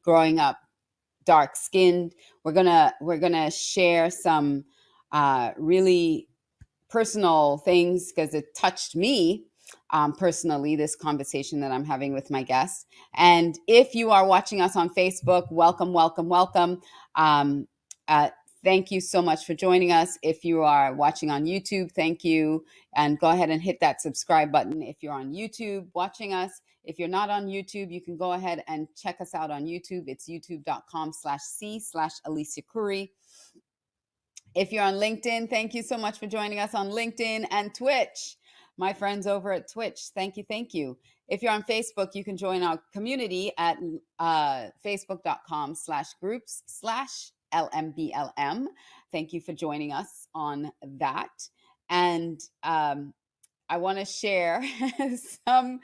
growing up dark skinned. We're gonna share some really personal things because it touched me personally, this conversation that I'm having with my guests. And if you are watching us on Facebook, welcome, welcome, welcome. Um, uh, Thank you so much for joining us. If you are watching on YouTube, thank you. And go ahead and hit that subscribe button if you're on YouTube watching us. If you're not on YouTube, you can go ahead and check us out on YouTube. It's youtube.com/c/Alicia Couri. If you're on LinkedIn, thank you so much for joining us on LinkedIn and Twitch. My friends over at Twitch, thank you, thank you. If you're on Facebook, you can join our community at facebook.com/groups/LMBLM. Thank you for joining us on that. And I want to share some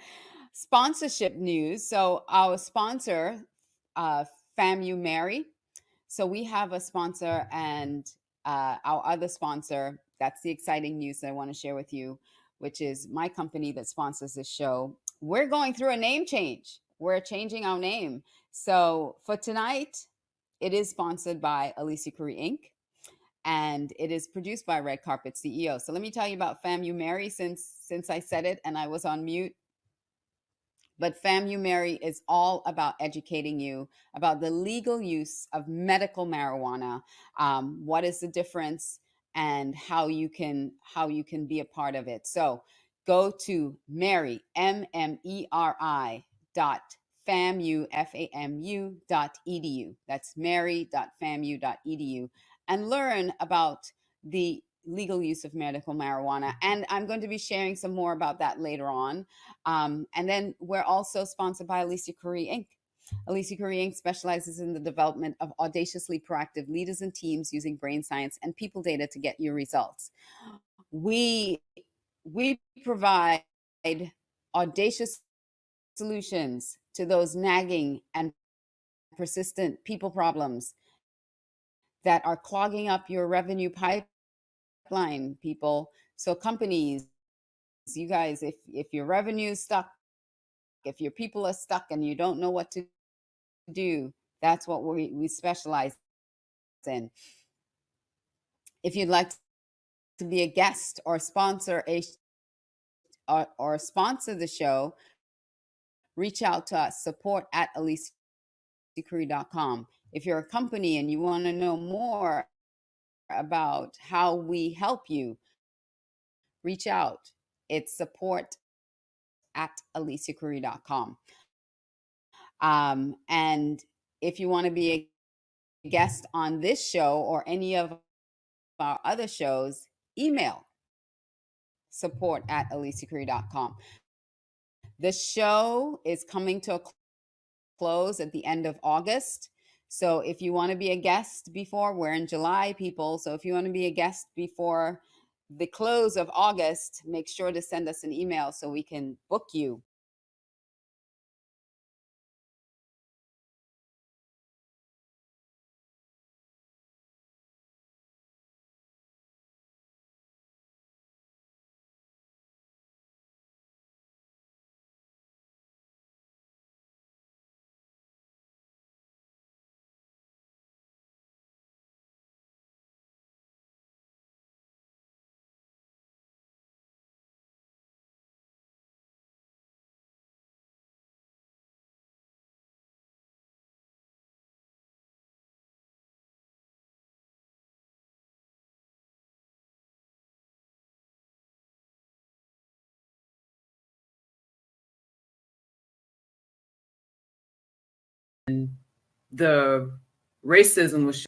sponsorship news. So our sponsor, FAMU Mary. So we have a sponsor, and our other sponsor, that's the exciting news that I want to share with you, which is my company that sponsors this show. We're going through a name change. We're changing our name. So for tonight, it is sponsored by Alicia Couri Inc. And it is produced by Red Carpet CEO. So let me tell you about FAMU Mary since I said it and I was on mute. But FAMU Mary is all about educating you about the legal use of medical marijuana. What is the difference, and how you can be a part of it. So go to Mary MERI .famu.edu. That's mary.famu.edu, and learn about the legal use of medical marijuana. And I'm going to be sharing some more about that later on. And then we're also sponsored by Alicia Couri Inc. Alicia Couri Inc. specializes in the development of audaciously proactive leaders and teams using brain science and people data to get your results. We provide audacious solutions to those nagging and persistent people problems that are clogging up your revenue pipeline, people. So companies, you guys, if your revenue is stuck, if your people are stuck and you don't know what to do, that's what we specialize in. If you'd like to be a guest or sponsor or sponsor the show, reach out to us, support@AliciaCouri.com. If you're a company and you want to know more about how we help you, reach out. It's support@AliciaCouri.com. And if you want to be a guest on this show or any of our other shows, email support@AliciaCouri.com. The show is coming to a close at the end of August. So if you want to be a guest before, we're in July, people. So if you want to be a guest before the close of August, make sure to send us an email so we can book you. The racism was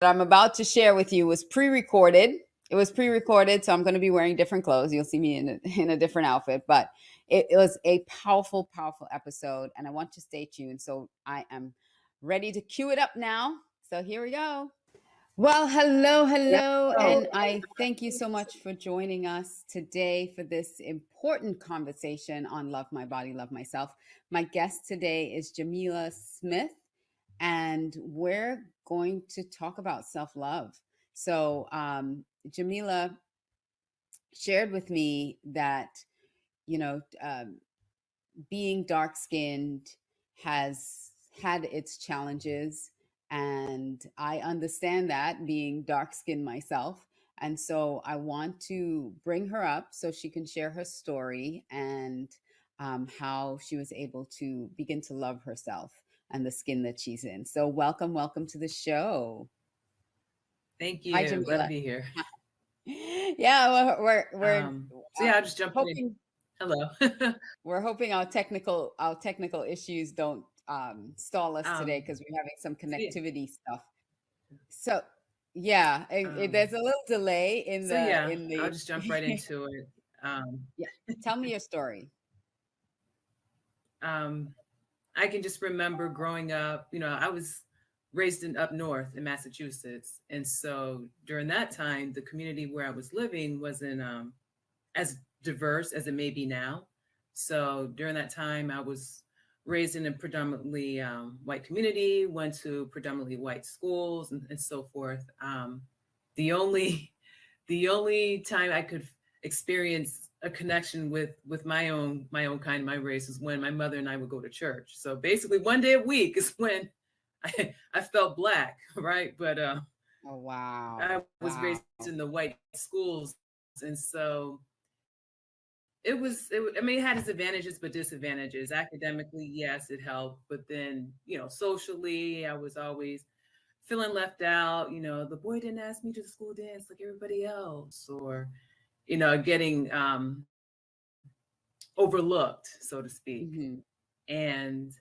What I'm about to share with you was pre-recorded. It was pre-recorded, so I'm going to be wearing different clothes. You'll see me in a different outfit, but it was a powerful, powerful episode, and I want you to stay tuned. So I am ready to cue it up now. So here we go. Well, hello, and I thank you so much for joining us today for this important conversation on Love My Body, Love Myself. My guest today is Jamila Smith, and we're going to talk about self-love. So Jamila shared with me that, being dark-skinned has had its challenges. And I understand that, being dark skinned myself. And so I want to bring her up so she can share her story, and how she was able to begin to love herself and the skin that she's in. So welcome, welcome to the show. Thank Hi, you. Glad to Jamila. be here. Yeah, we're So yeah, I'll just jump right in. hoping Hello. our technical issues don't stall us today, um, because we're having some so yeah, connectivity stuff. So yeah, um, there's a little delay in so the yeah, in I'll the just jump right into it. yeah. Tell me your story. Um, I can just remember growing up. I was raised in up north in Massachusetts, and so during that time, the community where I was living wasn't as diverse as it may be now. So during that time, I was raised in a predominantly white community, went to predominantly white schools, and so forth. The only the only time I could experience a connection with my own kind, my race, is when my mother and I would go to church. So basically, one day a week is when I felt black, right? But Oh, wow. I was Wow. raised in the white schools, and so I mean, it had its advantages but disadvantages. Academically, yes, it helped, but then socially, I was always feeling left out. The boy didn't ask me to the school dance like everybody else, or getting overlooked, so to speak. Hmm. And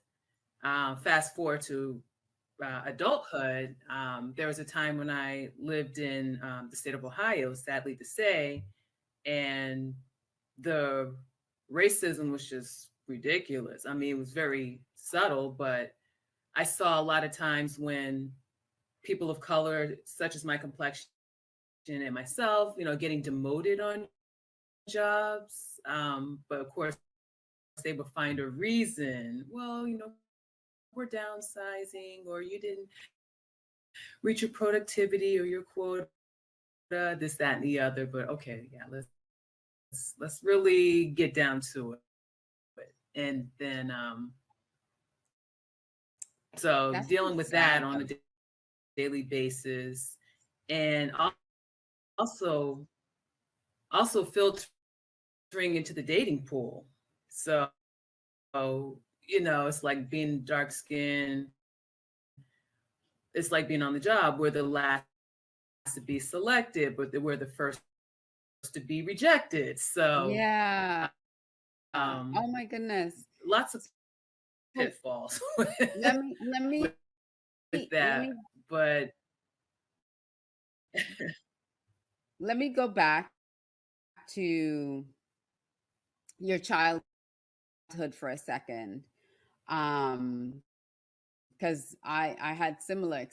fast forward to adulthood, there was a time when I lived in the state of Ohio, sadly to say, and the racism was just ridiculous. I mean, it was very subtle, but I saw a lot of times when people of color, such as my complexion and myself, getting demoted on jobs. But of course, they would find a reason. Well, we're downsizing, or you didn't reach your productivity or your quota, this, that, and the other. But okay, yeah, let's really get down to it. And then so That's so dealing with that sad, on a though. daily basis, and also also filtering into the dating pool. So it's like being dark skinned. It's like being on the job. We're the last to be selected, but we're the first to be rejected. So Yeah. um, Oh my goodness. lots of So pitfalls let me let me with let that. me But let me go back to your childhood for a second. Because I had similar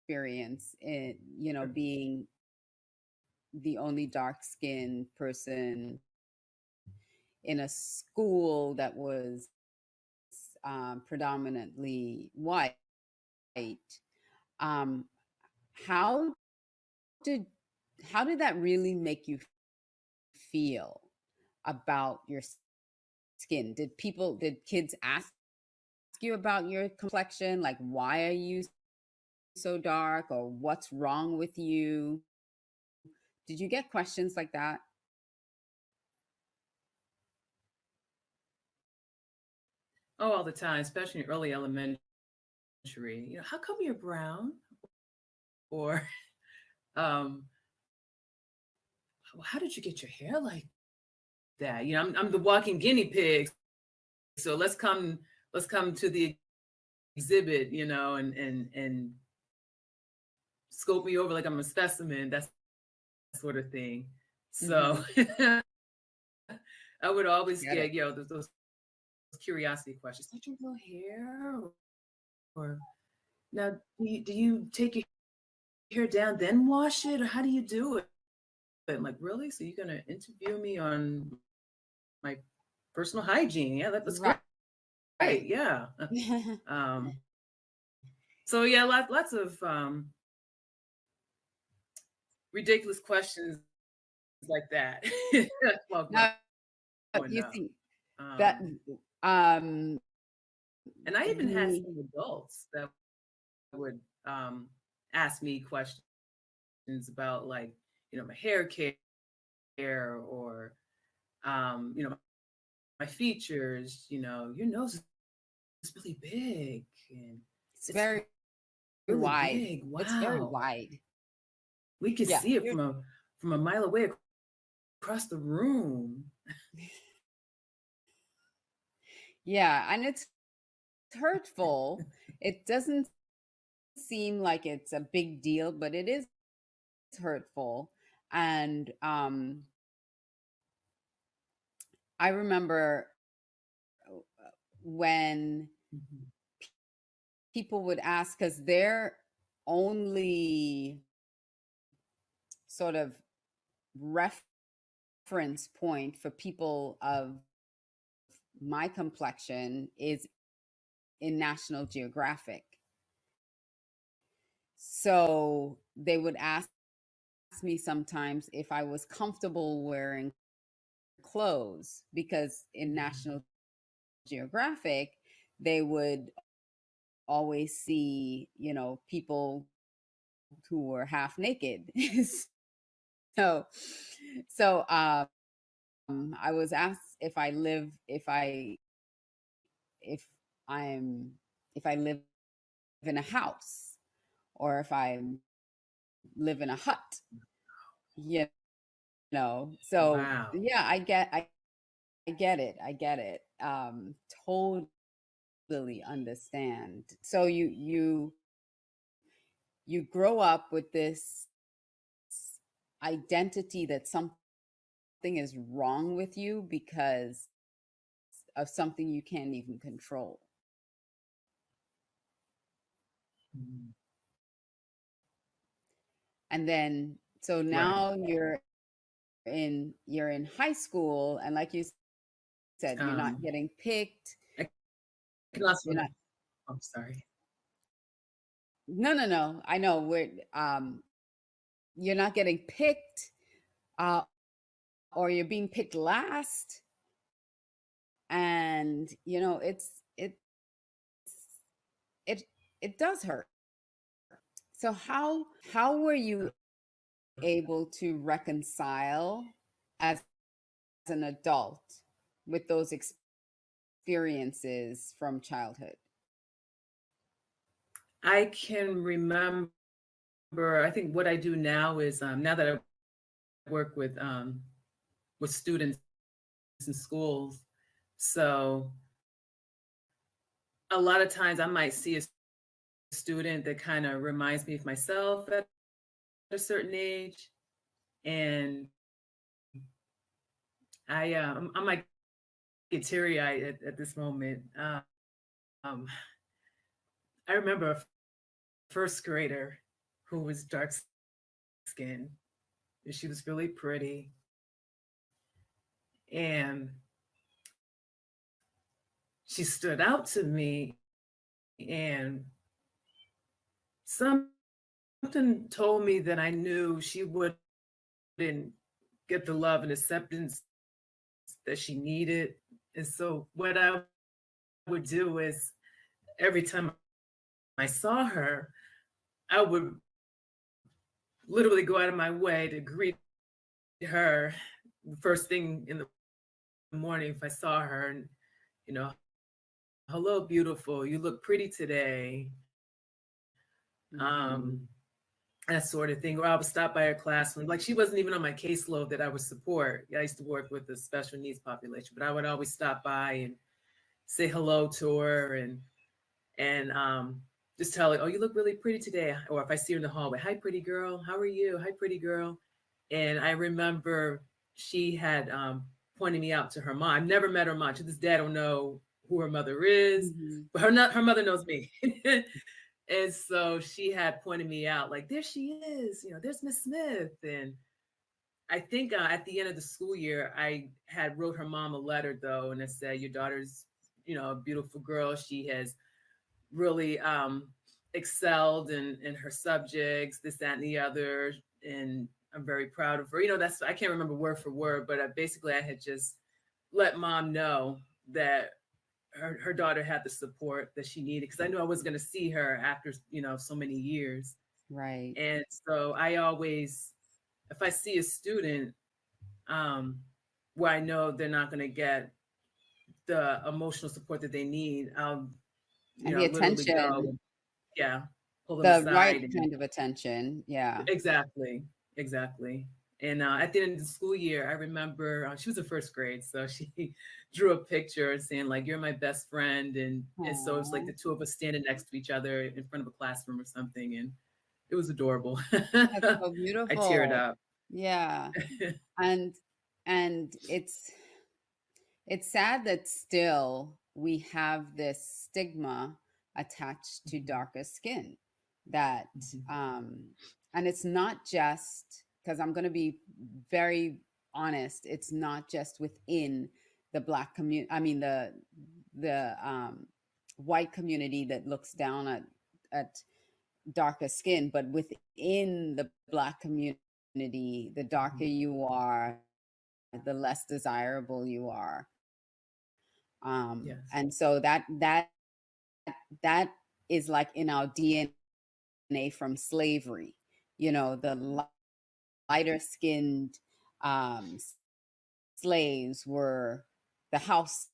experience in, being the only dark skinned person in a school that was predominantly white. Um, how did how did that really make you feel about your skin? Did kids ask you about your complexion, like, why are you so dark, or what's wrong with you? Did you get questions like that? oh, all the time, especially in early elementary. How come you're brown? Or um, how did you get your hair like that? I'm the walking guinea pig. So let's come to the exhibit, and scope me over like I'm a specimen, that sort of thing. So Hmm. I would always Get it. get, those curiosity questions. Did you grow hair? Or now, do you take your hair down, then wash it? Or how do you do it? I'm like, really? So you're going to interview me on my personal hygiene? Yeah, that's great. Right. Yeah. um, so yeah, lots of ridiculous questions like that while Now, growing you up. see that Um, um And I even had the some adults that would ask me questions about, like, my hair care, or my features. Your nose is really big, and it's it's very really wide. big. It's very Wow, wide. we could Yeah. see it from a mile away across the room. Yeah, and it's hurtful. It doesn't seem like it's a big deal, but it is hurtful. And I remember when Mhm. people would ask, because their only sort of reference point for people of my complexion is in National Geographic. So they would ask me sometimes if I was comfortable wearing clothes, because in National Geographic, they would always see, people who were half naked. so, so I was asked if I'm, if I live in a house or if I live in a hut, you So Wow. yeah, I get it. I get it. Totally understand. So you grow up with this identity that something is wrong with you because of something you can't even control. Mhm. And then so Right. now you're in high school, and like you said, you're not Um, getting picked. I can also. You're not I'm sorry. No. I know you're not getting picked, uh or you're being picked last, and it it does hurt. So how were you able to reconcile as an adult with those experiences from childhood? I can remember. I think what I do now is, now that I work with students in schools, so a lot of times I might see a student that kind of reminds me of myself at a certain age, and I might get teary eyed at this moment. Um, I remember a first grader who was dark skinned, and she was really pretty, and she stood out to me, and something told me that I knew she wouldn't get the love and acceptance that she needed. And so what I would do is, every time I saw her, I would literally go out of my way to greet her the first thing in the morning if I saw her, and, you know, hello, beautiful, you look pretty today. Hmm. Um, that sort of thing. Or I would stop by her classroom. Like, she wasn't even on my caseload that I would support. I used to work with the special needs population, but I would always stop by and say hello to her, and just tell her, "Oh, you look really pretty today." Or if I see her in the hallway, "Hi, pretty girl. How are you? Hi, pretty girl." And I remember she had pointed me out to her mom. I've never met her mom. To this day, I don't know who her mother is, Hmm. but her mother knows me. And so she had pointed me out, like, "There she is. There's Miss Smith." And I think at the end of the school year, I had wrote her mom a letter, though, and it said, "Your daughter's, a beautiful girl. She has really excelled in her subjects, this, that, and the other. And I'm very proud of her." That's, I can't remember word for word, but basically I had just let mom know that her daughter had the support that she needed, because I knew I was going to see her after, so many years. Right. And so I always, if I see a student um, where I know they're not going to get the emotional support that they need, I'll, And the literally attention, go, yeah, pull them the right aside and kind of attention. Yeah. exactly, exactly. And at the end of the school year, I remember she was in first grade, so she drew a picture saying like, "You're my best friend," and so it's like Aw, the two of us standing next to each other in front of a classroom or something, and it was adorable. that's so I teared beautiful. up. Yeah. And it's sad that still we have this stigma attached to Mhm, darker skin that mhm, um and it's not just because I'm going to be very honest, it's not just within the black community, I mean the white community that looks down at darker skin, but within the black community, the darker mhm. you are, the less desirable you are. And Yes. so that is like in our DNA from slavery. The lighter skinned slaves were the house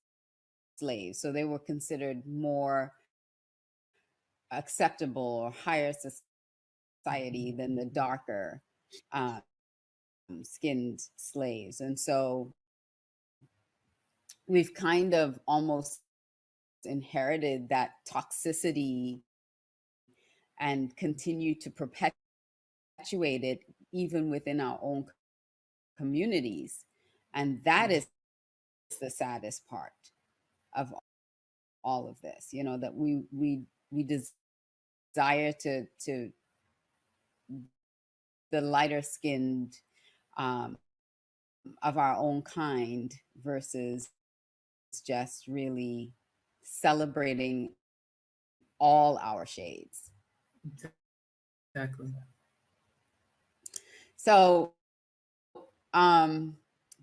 slaves, so they were considered more acceptable or higher society than the darker skinned slaves. And so we've kind of almost inherited that toxicity and continue to perpetuate it even within our own communities. And that is the saddest part of Yeah. all of this, that we desire to the lighter skinned of our own kind versus just really celebrating all our shades. Exactly. So,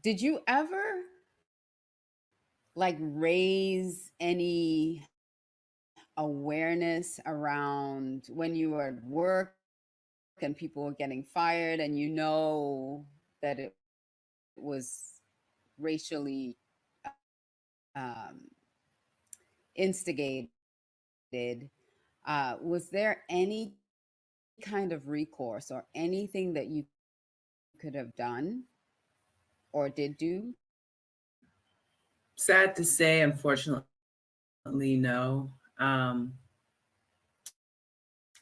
did you ever like raise any awareness around when you were at work and people were getting fired and that it was racially instigated? Was there any kind of recourse or anything that you could have done or did do? Sad to say, unfortunately, no.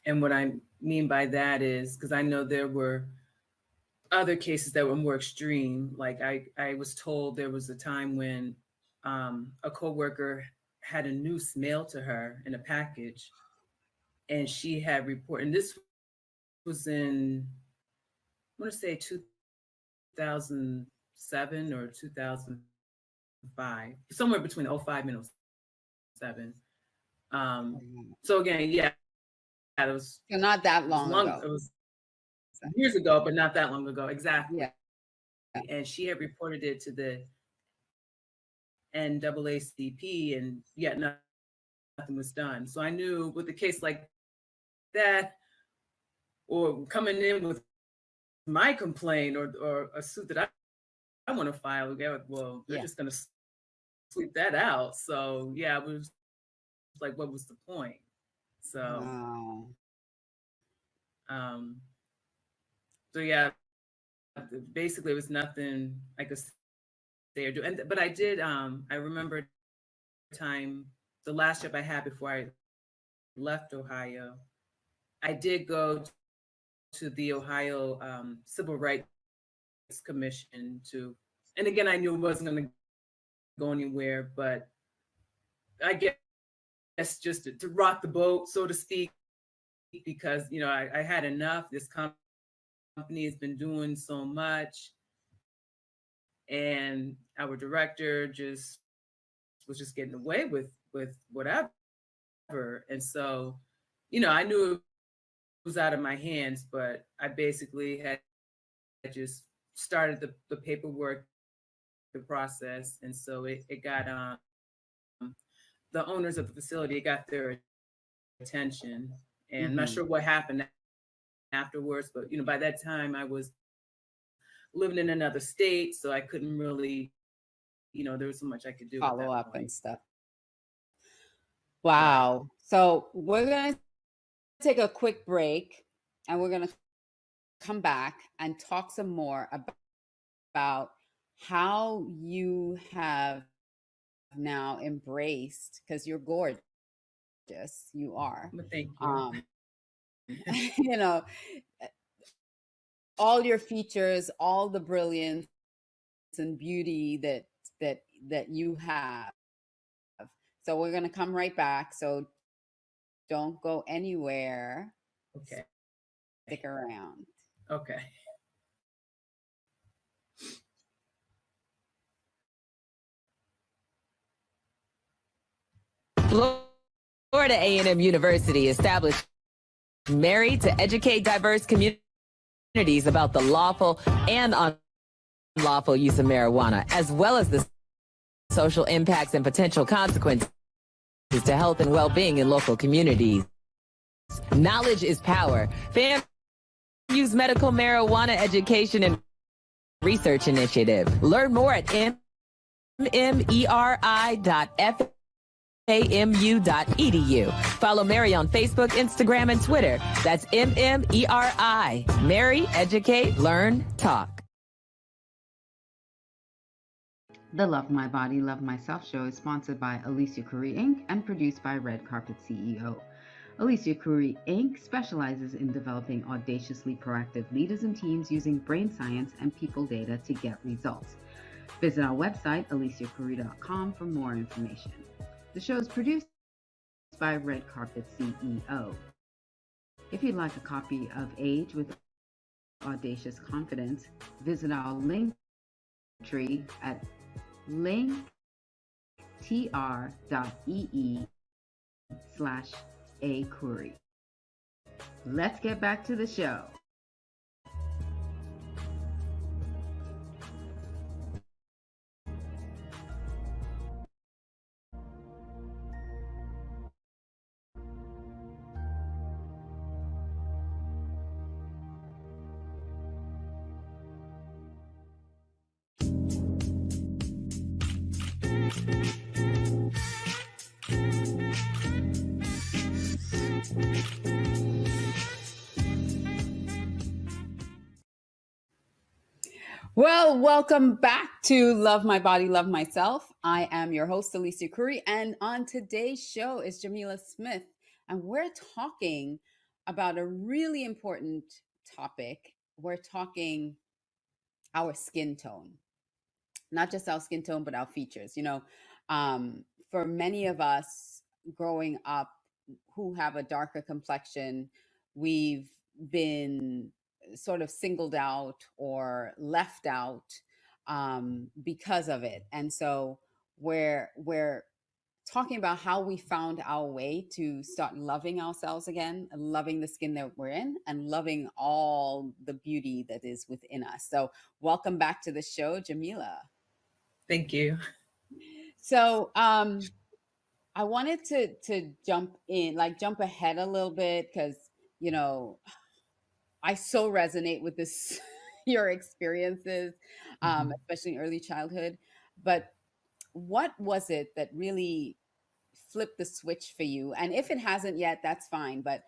And what I mean by that is because I know there were other cases that were more extreme. Like I was told there was a time when a coworker had a noose mailed to her in a package, and she had reported. And this was in, I want to say 2007 or 2005, somewhere between '05 and '07. So again, yeah, So not that it was long long. It ago. was years ago, but not that long ago. Exactly. Yeah. And she had reported it to the NAACP, and yet nothing was done. So I knew with a case like that, or coming in with my complaint or a suit that I want to file, well, they're Yeah. just going to sweep that out. So yeah, it was like, what was the point? So, Wow. um, so yeah, basically it was nothing I could say or do. And but I did. I remember a time, the last job I had before I left Ohio, I did go to the Ohio Civil Rights Commission to, and again, I knew it wasn't going to go anywhere, but I guess just to rock the boat, so to speak, because I had enough. This company has been doing so much, and our director just was just getting away with whatever. And so, I knew it was out of my hands, but I basically had just started the paperwork, the process. And so it got the the owners of the facility got their attention, and I'm not Mm-hmm. sure what happened afterwards, but by that time I was living in another state, so I couldn't really, there was so much I could do at Follow that up and point. stuff. Right. Wow. So we're going to take a quick break and we're going to come back and talk some more about how you have now embraced, because you're gorgeous, you are, Well, thank you. um, you know, all your features, all the brilliance and beauty that you have. So we're going to come right back. So don't go anywhere. Okay. Stick around. Okay. Florida A&M University established Married to educate diverse communities about the lawful and unlawful use of marijuana, as well as the social impacts and potential consequences to health and well-being in local communities. Knowledge is power. FAMU's Medical Marijuana Education and Research Initiative. Learn more at mmeri.famu.edu. Follow Mary on Facebook, Instagram, and Twitter. That's MMERI. Mary, educate, learn, talk. The Love My Body, Love Myself show is sponsored by Alicia Couri Inc. and produced by Red Carpet CEO. Alicia Couri Inc. specializes in developing audaciously proactive leaders and teams using brain science and people data to get results. Visit our website, aliciacouri.com, for more information. The show is produced by Red Carpet CEO. If you'd like a copy of Age with Audacious Confidence, visit our link tree at linktr.ee/acouri. Let's get back to the show. Well, welcome back to Love My Body, Love Myself. I am your host, Alicia Couri, and on today's show is Jamila Smith, and we're talking about a really important topic. We're talking our skin tone, not just our skin tone, but our features. For many of us growing up who have a darker complexion, we've been sort of singled out or left out because of it. And so we're talking about how we found our way to start loving ourselves again, loving the skin that we're in, and loving all the beauty that is within us. So welcome back to the show, Jamila. Thank you. So I wanted to jump in, like jump ahead a little bit, because you know I so resonate with this your experiences, Mhm. especially in early childhood. But what was it that really flipped the switch for you? And if it hasn't yet, that's fine. But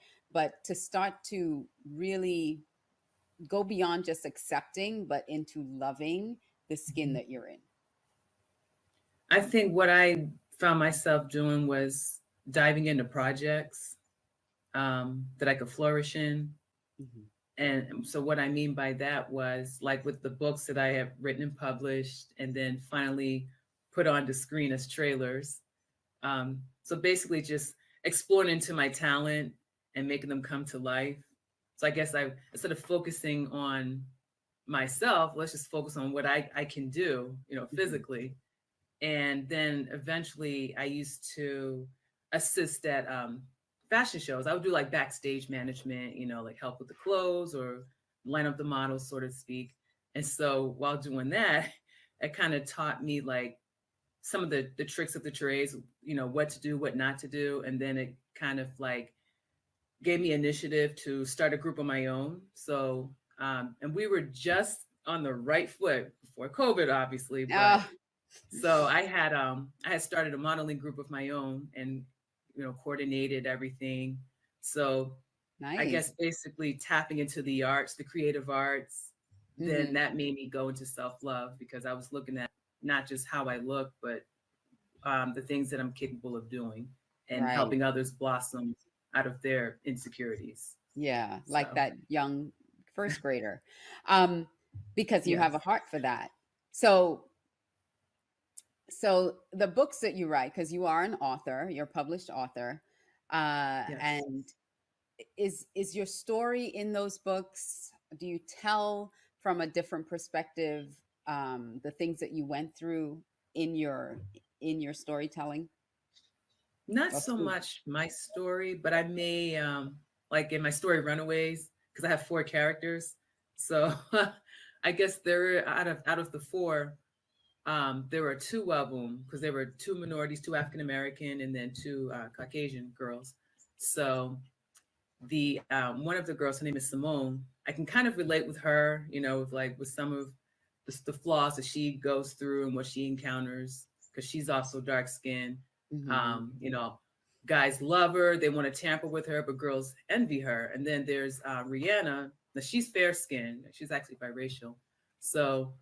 to start to really go beyond just accepting, but into loving the skin Mhm. that you're in. I think what I found myself doing was diving into projects that I could flourish in. Mhm. And so, what I mean by that was like with the books that I have written and published, and then finally put onto screen as trailers. So, basically, just exploring into my talent and making them come to life. So, I guess instead of focusing on myself, let's just focus on what I can do, Mhm. physically. And then eventually I used to assist at fashion shows. I would do like backstage management, like help with the clothes or line up the models, so to speak. And so while doing that, it kind of taught me like some of the tricks of the trades, what to do, what not to do. And then it kind of like gave me initiative to start a group of my own. So, and we were just on the right foot before COVID, obviously, but Oh, so I had started a modeling group of my own and coordinated everything. So I nice. guess basically tapping into the arts, the creative arts, then Hmm. that made me go into self-love because I was looking at not just how I look, but the things that I'm capable of doing and Right. helping others blossom out of their insecurities. Yeah, like So that young first grader. Um, because you have a yes, heart for that. So so the books that you write, because you are an author, you're a published author, yes. and is your story in those books? Do you tell from a different perspective the things that you went through in your storytelling? Not Or so through- much my story, but I may like in my story Runaways, because I have four characters. So I guess there out of the four, there were two of them because there were two minorities, two African American, and then two Caucasian girls. So the one of the girls, her name is Simone. I can kind of relate with her, with like with some of the flaws that she goes through and what she encounters because she's also dark skinned. Mhm. Guys love her, they want to tamper with her, but girls envy her. And then there's Rihanna. Now she's fair skinned. She's actually biracial. So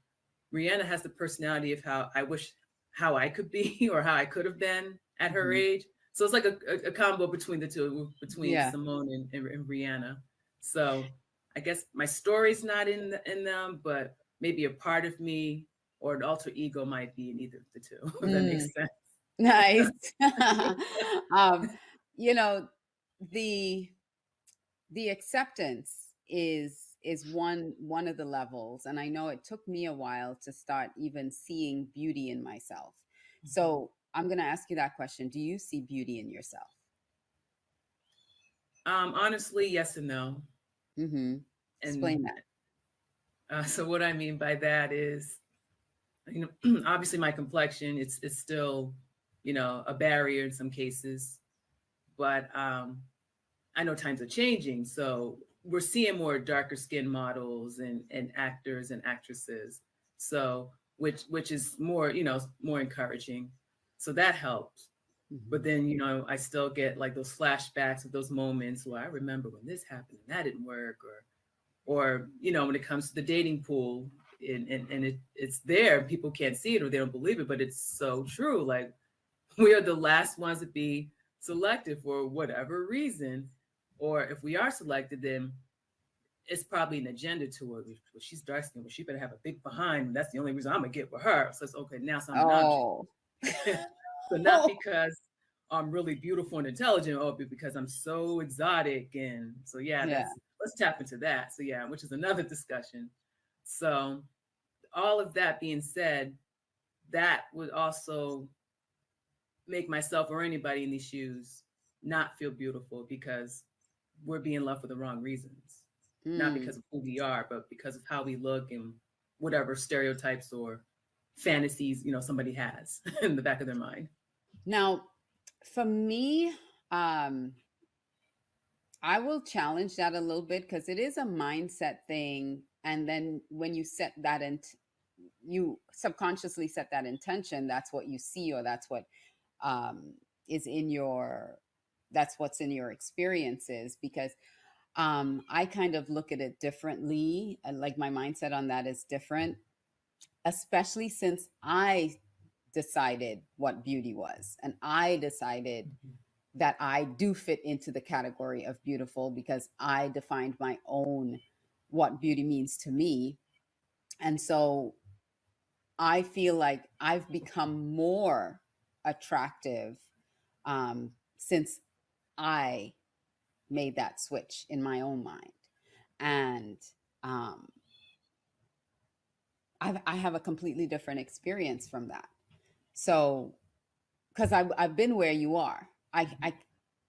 Rihanna has the personality of how I wish how I could be or how I could have been at her Mhm. age. So it's like a combo between the two, between Yeah. Simone and Rihanna. So I guess my story's not in them, but maybe a part of me or an alter ego might be in either of the two, if that Mm, makes sense. nice. um, you know, the the acceptance is one of the levels, and I know it took me a while to start even seeing beauty in myself. So I'm going to ask you that question. Do you see beauty in yourself? Honestly, yes and no. Mm-hmm. Explain And that. so what I mean by that is, obviously my complexion, it's still, a barrier in some cases, but I know times are changing. So we're seeing more darker skin models and actors and actresses. So which is more, more encouraging. So that helps. But Hmm. then, I still get like those flashbacks of those moments where I remember when this happened and that didn't work, or when it comes to the dating pool and it's there, people can't see it or they don't believe it, but it's so true. Like we are the last ones to be selected for whatever reason, or if we are selected, then it's probably an agenda to it. Well, she's dark skinned, well, she better have a big behind. That's the only reason I'm gonna get with her. So it's okay, now so I'm an object. Oh. So not because I'm really beautiful and intelligent, or because I'm so exotic. And so yeah, Yeah. let's tap into that. So yeah, which is another discussion. So all of that being said, that would also make myself or anybody in these shoes not feel beautiful because we're being loved for the wrong reasons. Not Mm. because of who we are, but because of how we look and whatever stereotypes or fantasies, somebody has in the back of their mind. Now, for me, um, I will challenge that a little bit because it is a mindset thing. And then when you set that you subconsciously set that intention, that's what you see, or that's what um, is in your, that's what's in your experiences. Because I kind of look at it differently. And like my mindset on that is different, especially since I decided what beauty was. And I decided that I do fit into the category of beautiful because I defined my own what beauty means to me. And so I feel like I've become more attractive since I made that switch in my own mind. And um, I have a completely different experience from that. So, because I've been where you are, I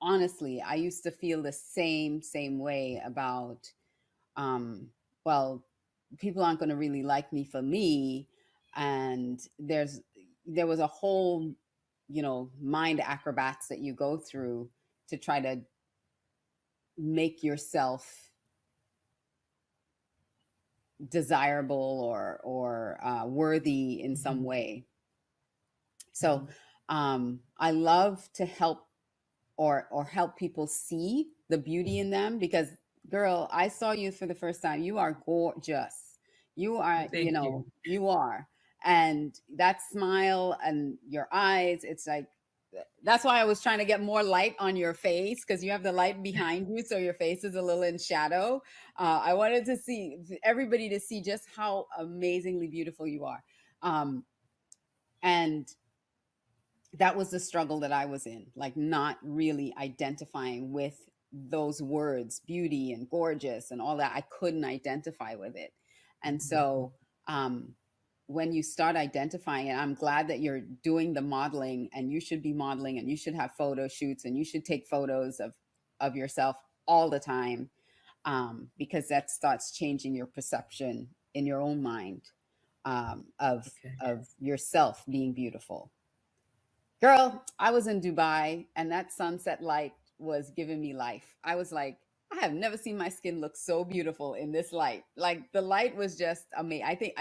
honestly, I used to feel the same way about, um, well, people aren't going to really like me for me. And there's, there was a whole, mind acrobats that you go through to try to make yourself desirable or worthy in some way. So I love to help or help people see the beauty in them, because girl, I saw you for the first time. You are gorgeous. You are, Thank you. you are. And that smile and your eyes, it's like, that's why I was trying to get more light on your face, because you have the light behind you, so your face is a little in shadow. I wanted to see everybody to see just how amazingly beautiful you are. And that was the struggle that I was in, like not really identifying with those words, beauty and gorgeous and all that. I couldn't identify with it. And so when you start identifying it, I'm glad that you're doing the modeling, and you should be modeling, and you should have photo shoots, and you should take photos of yourself all the time, because that starts changing your perception in your own mind, of yourself being beautiful. Girl, I was in Dubai, and that sunset light was giving me life. I was like, I have never seen my skin look so beautiful in this light. Like the light was just amazing. I think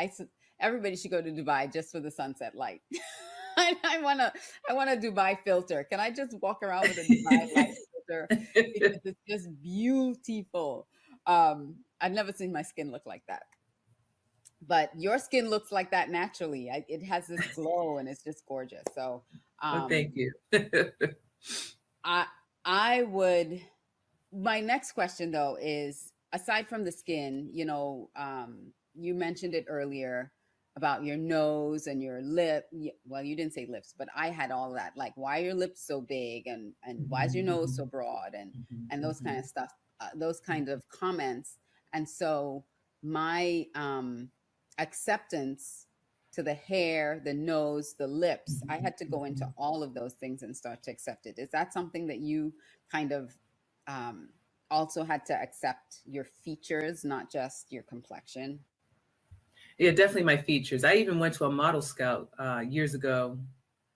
everybody should go to Dubai just for the sunset light. I want a Dubai filter. Can I just walk around with a Dubai light filter, because it's just beautiful. I've never seen my skin look like that. But your skin looks like that naturally. It has this glow, and it's just gorgeous. So Well, thank you. I would. My next question though is, aside from the skin, you mentioned it earlier about your nose and your lip. Well, you didn't say lips, but I had all that. Like, why are your lips so big, and why is your nose so broad, and those kind of stuff, those kind of comments. And so my acceptance to the hair, the nose, the lips, I had to go into all of those things and start to accept it. Is that something that you kind of also had to accept, your features, not just your complexion? Yeah, definitely my features. I even went to a model scout years ago,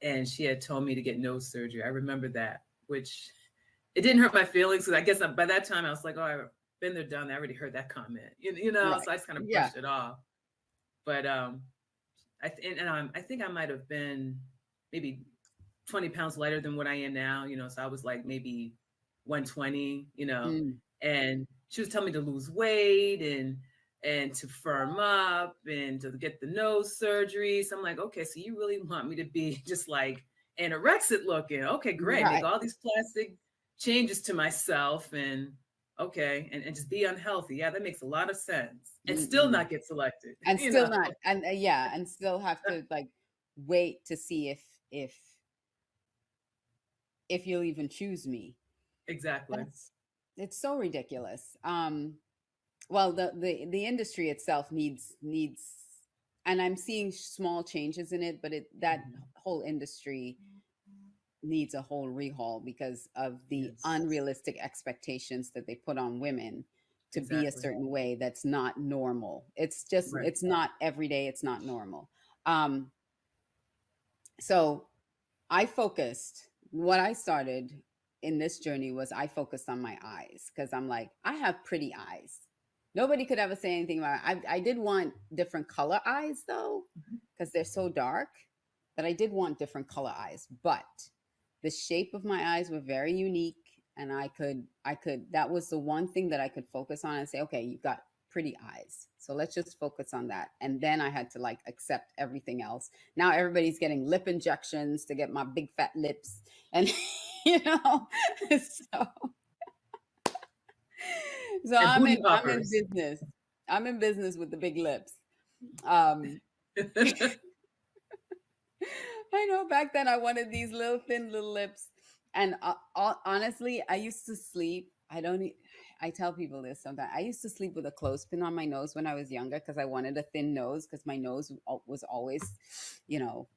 and she had told me to get nose surgery. I remember that, which it didn't hurt my feelings, because I guess by that time I was like, oh, I've been there, done that. I already heard that comment, Right. so I just kind of Yeah. brushed it off. But I think I might have been maybe 20 pounds lighter than what I am now, so I was like maybe 120, and she was telling me to lose weight and to firm up and to get the nose surgery. So I'm like, okay, so you really want me to be just like anorexic looking? Okay, great. Right. Make all these plastic changes to myself, and okay, and just be unhealthy. Yeah, that makes a lot of sense. And still not get selected. And still not, and yeah, and still have to like wait to see if you'll even choose me. Exactly. It's so ridiculous. Well, the industry itself needs, and I'm seeing small changes in it, but that whole industry needs a whole rehaul because of the unrealistic expectations that they put on women to be a certain way that's not normal. It's just it's not every day, it's not normal. So I focused, what I started in this journey was I focused on my eyes, because I'm like, I have pretty eyes. Nobody could ever say anything about it. I did want different color eyes though, because they're so dark, but I did want different color eyes. But the shape of my eyes were very unique, and I could that was the one thing that I could focus on and say, okay, you've got pretty eyes, so let's just focus on that. And then I had to like accept everything else. Now everybody's getting lip injections to get my big fat lips, and so I'm in business. I'm in business with the big lips. I know back then I wanted these little thin little lips. And honestly, I used to sleep. I tell people this sometimes. I used to sleep with a clothespin on my nose when I was younger, because I wanted a thin nose, because my nose was always,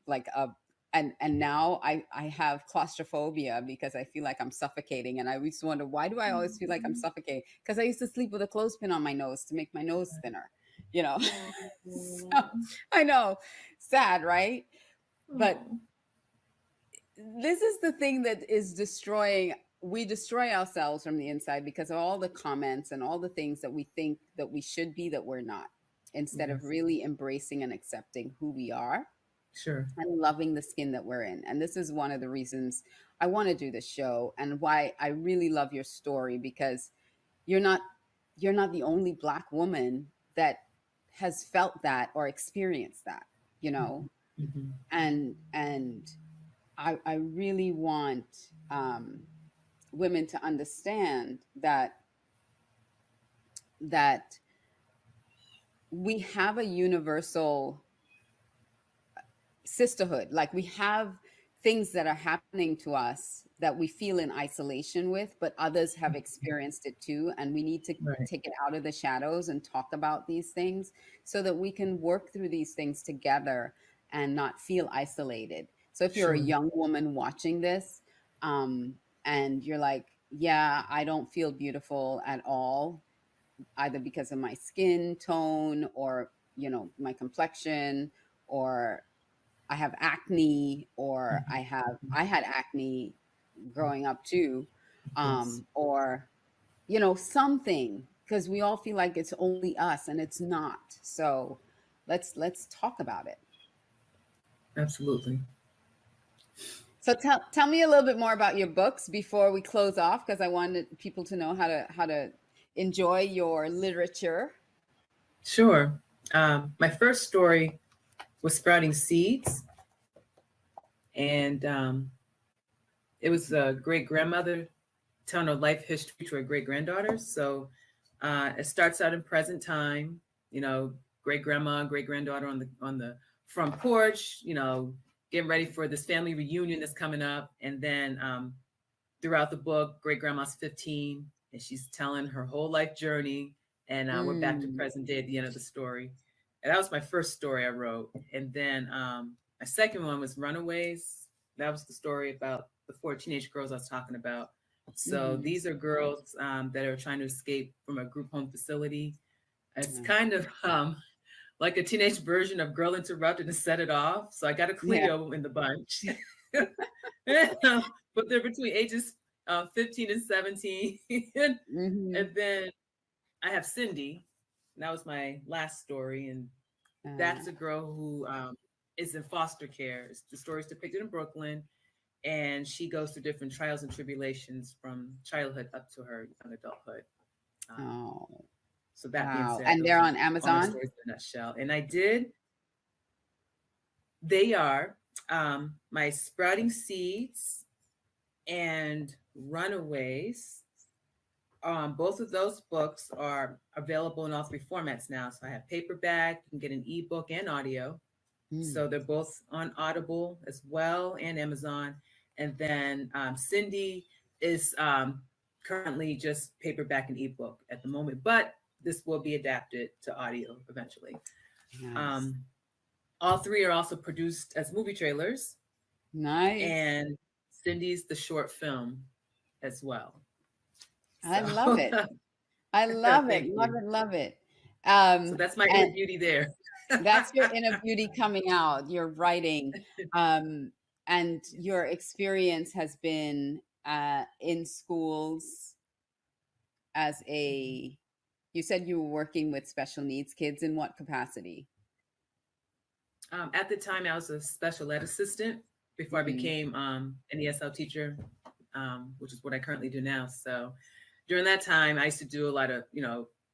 like a. And now I have claustrophobia because I feel like I'm suffocating. And I used to wonder, why do I always feel like I'm suffocating? Because I used to sleep with a clothespin on my nose to make my nose thinner, So, I know, sad, right? But Oh, this is the thing that is destroying, we destroy ourselves from the inside because of all the comments and all the things that we think that we should be that we're not, instead of yes, really embracing and accepting who we are sure, and loving the skin that we're in. And this is one of the reasons I want to do this show and why I really love your story, because you're not you're not the only Black woman that has felt that or experienced that, you know. hmm And I really want women to understand that we have a universal sisterhood. Like, we have things that are happening to us that we feel in isolation with, but others have experienced it too. And we need to right, take it out of the shadows and talk about these things so that we can work through these things together and not feel isolated. So if you're a sure, young woman watching this, and you're like, yeah, I don't feel beautiful at all, either because of my skin tone or, my complexion, or I have acne, or I had acne growing up too, yes, or something, because we all feel like it's only us and it's not. So let's talk about it. absolutely. So tell me a little bit more about your books before we close off, because I wanted people to know how to enjoy your literature. Sure. My first story was Sprouting Seeds, and it was a great grandmother telling her life history to her great granddaughters. So it starts out in present time, you know, great grandma, great granddaughter on the front porch, getting ready for this family reunion that's coming up, and then throughout the book, great grandma's 15, and she's telling her whole life journey, and we're back to Mm. present day at the end of the story. And that was my first story I wrote, and then my second one was Runaways. That was the story about the four teenage girls I was talking about. So Hmm. these are girls that are trying to escape from a group home facility. It's Yeah. kind of like a teenage version of Girl Interrupted and Set It Off. So I got a Yeah. Cleo in the bunch. But they're between ages 15 and 17. Hmm. And then I have Cindy. That was my last story. And that's a girl who is in foster care. The story is depicted in Brooklyn, and she goes through different trials and tribulations from childhood up to her young adulthood. Um, Oh, so that being wow. said, And those they're are on all my Amazon? stories in a nutshell. And I did, they are my Sprouting Seeds and Runaways. Both of those books are available in all three formats now. So I have paperback, you can get an ebook and audio. Mm. So they're both on Audible as well and Amazon. And then Cindy is currently just paperback and ebook at the moment, but this will be adapted to audio eventually. Nice. Um, all three are also produced as movie trailers, Nice. and Cindy's the short film as well. I So love it. I love it. thank Love you. it. Love it. So that's my inner And beauty there. that's your inner beauty coming out, your writing. Um, and your experience has been in schools as a, you said you were working with special needs kids. In what capacity? At the time, I was a special ed assistant before I Mm. became an ESL teacher, which is what I currently do now. So during that time, I used to do a lot of,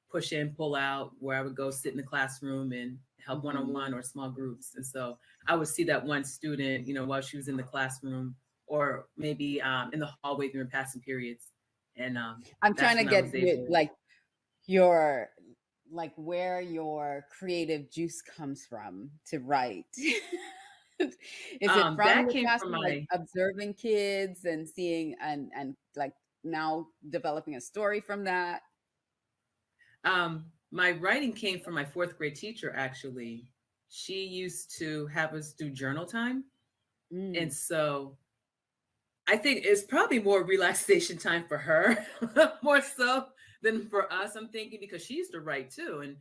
push in, pull out, where I would go sit in the classroom and help one on Mhm. one or small groups. And so I would see that one student, while she was in the classroom or maybe in the hallway during passing periods. And I'm trying that's to when I get was able. like your, like, where your creative juice comes from to write. Is it from That the came from classroom, like my observing kids and seeing and like now developing a story from that? My writing came from my fourth grade teacher, actually. She used to have us do journal time. And Mm. so I think it's probably more relaxation time for her, more so than for us, I'm thinking, because she used to write too.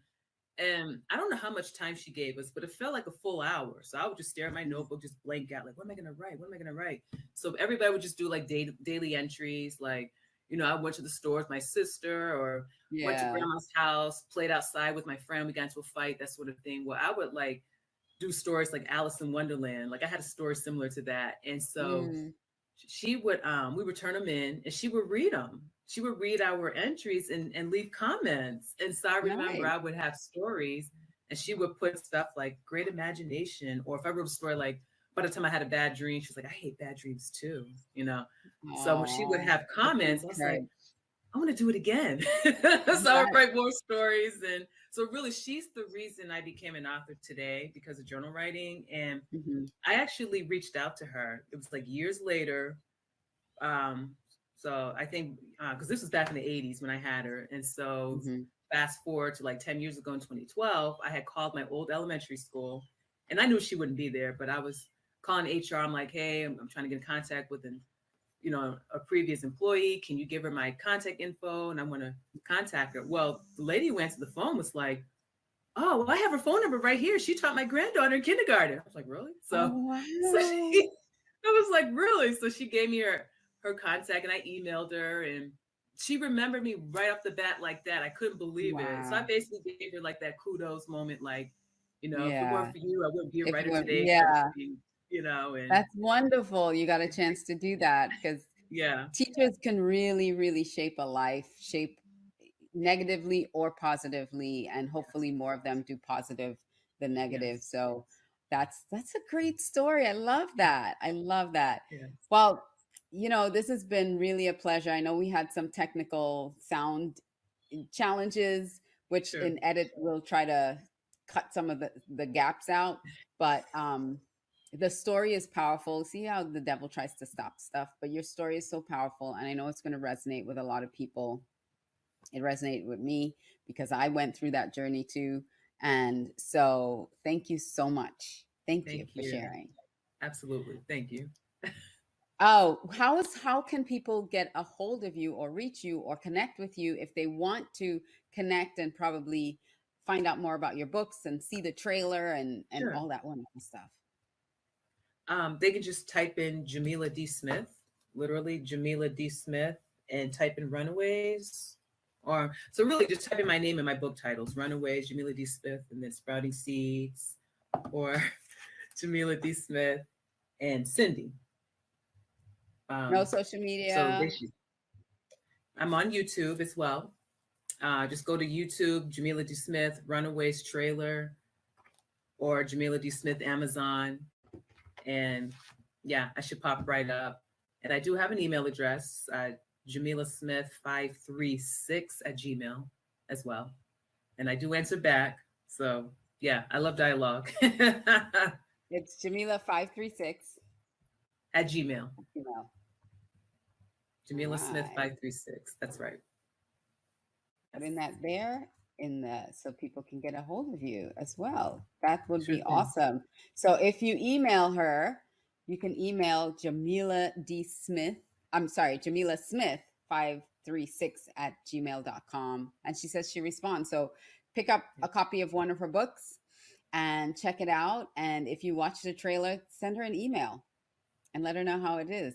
And I don't know how much time she gave us, but it felt like a full hour. So I would just stare at my notebook, just blank out, like, what am I going to write? What am I going to write? So everybody would just do like daily entries. Like, I went to the store with my sister or went to Yeah. grandma's house, played outside with my friend. We got into a fight, that sort of thing. Well, I would like do stories like Alice in Wonderland. Like I had a story similar to that. And so Mm. she would we would turn them in and she would read them. She would read our entries and leave comments. And so I remember Nice. I would have stories and she would put stuff like great imagination, or if I wrote a story like by the time I had a bad dream, she's like, I hate bad dreams too, So when she would Oh, have that's comments, I was like, encouraged. I want to do it again. So I would Right. write more stories. And so really she's the reason I became an author today, because of journal writing. And Mm-hmm. I actually reached out to her. It was like years later. Um, so I think because this was back in the 80s when I had her. And so Mm-hmm. fast forward to like 10 years ago in 2012, I had called my old elementary school and I knew she wouldn't be there, but I was calling HR. I'm like, hey, I'm trying to get in contact with a previous employee. Can you give her my contact info? And I want to contact her. Well, the lady who answered the phone was like, oh, well, I have her phone number right here. She taught my granddaughter in kindergarten. I was like, really? So, Oh, so wow. she, I was like, really? So she gave me her contact and I emailed her and she remembered me right off the bat like that. I couldn't believe it. So I Wow. basically gave her like that kudos moment, like, if it weren't Yeah. for you, I wouldn't be a If you writer went, today, sort of yeah, thing, and that's wonderful. You got a chance to do that because yeah, teachers can really, really shape a life, shape negatively or positively, and yes, hopefully more of them do positive than negative. yes, So that's a great story. I love that. I love that. yes, Well, this has been really a pleasure. I know we had some technical sound challenges, which sure. in edit we'll try to cut some of the gaps out. But the story is powerful. See how the devil tries to stop stuff, but your story is so powerful, and I know it's going to resonate with a lot of people. It resonated with me because I went through that journey too. And so thank you so much. Thank you Thank for you. sharing. Absolutely. Thank you. Oh, how can people get a hold of you or reach you or connect with you if they want to connect and probably find out more about your books and see the trailer and Sure. all that wonderful stuff? They can just type in Jamila D. Smith, literally Jamila D. Smith, and type in Runaways. Or so really just type in my name and my book titles, Runaways, Jamila D. Smith, and then Sprouting Seeds, or Jamila D. Smith and Cindy. No Um, social so they media. should, I'm on YouTube as well. Just go to YouTube, Jamila D. Smith, Runaways trailer, or Jamila D. Smith Amazon. And yeah, I should pop right up. And I do have an email address, Jamila Smith 536 at Gmail as well. And I do answer back. So yeah, I love dialogue. It's Jamila536. At Gmail. All Jamila Smith right. 536. That's right. Putting that there in the so people can get a hold of you as well. That would Sure be thing. awesome. So if you email her, you can email Jamila D. Smith. I'm sorry, Jamila Smith 536 at gmail.com. And she says she responds. So pick up a copy of one of her books and check it out. And if you watch the trailer, send her an email and let her know how it is.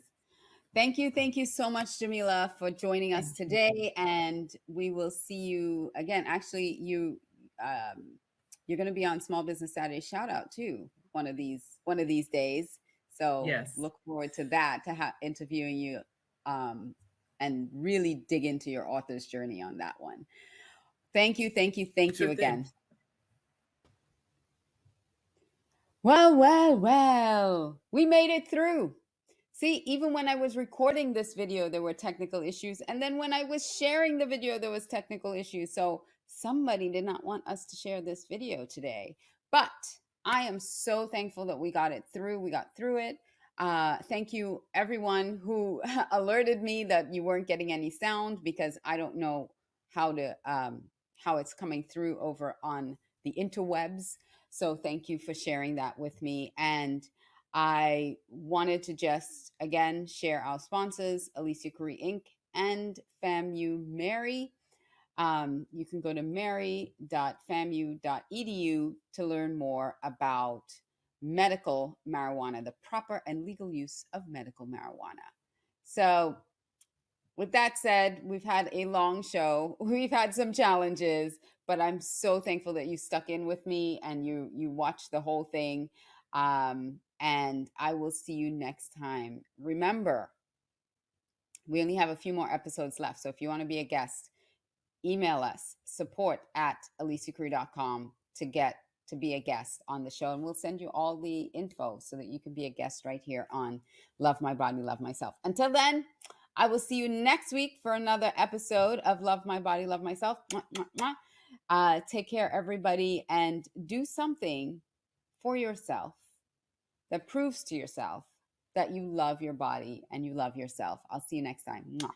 Thank you so much, Jamila, for joining us Thank you. today, and we will see you again. Actually, you're going to be on Small Business Saturday Shout Out too one of these days. So Yes. look forward to that, to interviewing you, and really dig into your author's journey on that one. Thank Sure you thing. again. Well, we made it through. See, even when I was recording this video, there were technical issues. And then when I was sharing the video, there was technical issues. So somebody did not want us to share this video today. But I am so thankful that we got it through. We got through it. Thank you, everyone who alerted me that you weren't getting any sound, because I don't know how it's coming through over on the interwebs. So thank you for sharing that with me. And I wanted to just again share our sponsors, Alicia Couri Inc. and FAMU Mary. You can go to mary.famu.edu to learn more about medical marijuana, the proper and legal use of medical marijuana. So, with that said, we've had a long show. We've had some challenges, but I'm so thankful that you stuck in with me and you watched the whole thing. And I will see you next time. Remember, we only have a few more episodes left. So if you want to be a guest, email us support@aliciacouri.com to be a guest on the show, and we'll send you all the info so that you can be a guest right here on Love My Body, Love Myself. Until then, I will see you next week for another episode of Love My Body, Love Myself. Take care, everybody, and do something for yourself that proves to yourself that you love your body and you love yourself. I'll see you next time. Mwah.